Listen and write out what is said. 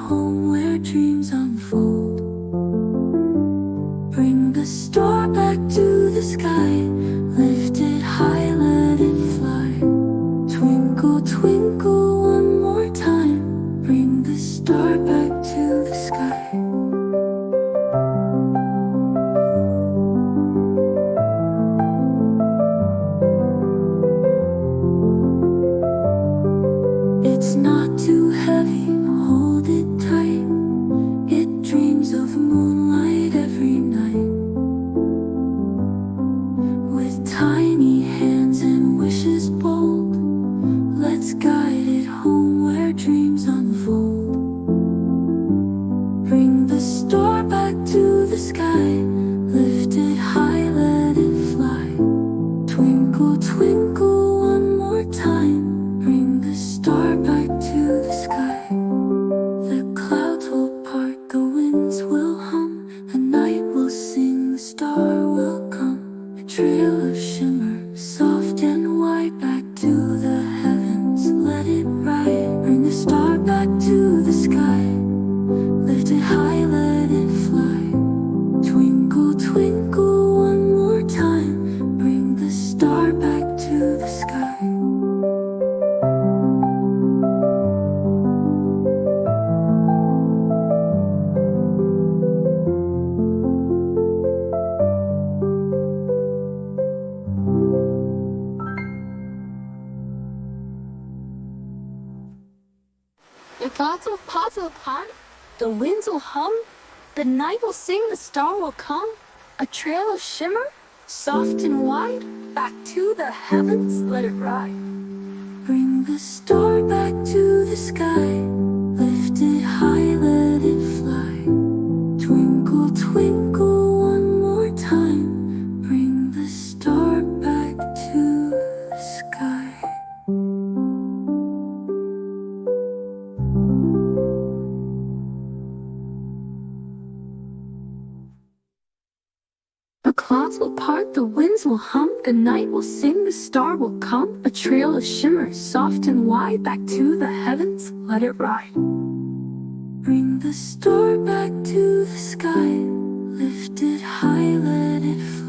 home where dreams unfold. Bring the star back to the sky, lift it high, let it fly. Twinkle, twinkle, one more time. Bring the star back to the sky. It's not too heavy, hold it tight. It dreams of moonlight every night. With tiny hands and wishes bold, let's guide it home where dreams unfold. Bring the star back to the sky, lift it high, let it fly. Twinkle, twinkle, one more time. Bring the star back to the sky. The clouds will part, the winds will hum, the night will sing, the star will come. A trail of shimmer, soft and white, back to the heavens, let it ride. Bring the star back to the sky, lift it high, let it fly. Twinkle, twinkle, one more time. Bring the star back to the sky. The clouds will part apart, the winds will hum, the night will sing, the star will come. A trail of shimmer, soft and wide, back to the heavens, let it ride. Bring the star back to the sky, lift it high, let it fly. Twinkle, twinkle, one more time. Bring the star back to the sky. The clouds will part, the winds will hum, the night will sing, the star will come. A trail of shimmer, soft and wide, back to the heavens, let it ride. Bring the star back to the sky, lift it high, let it fly.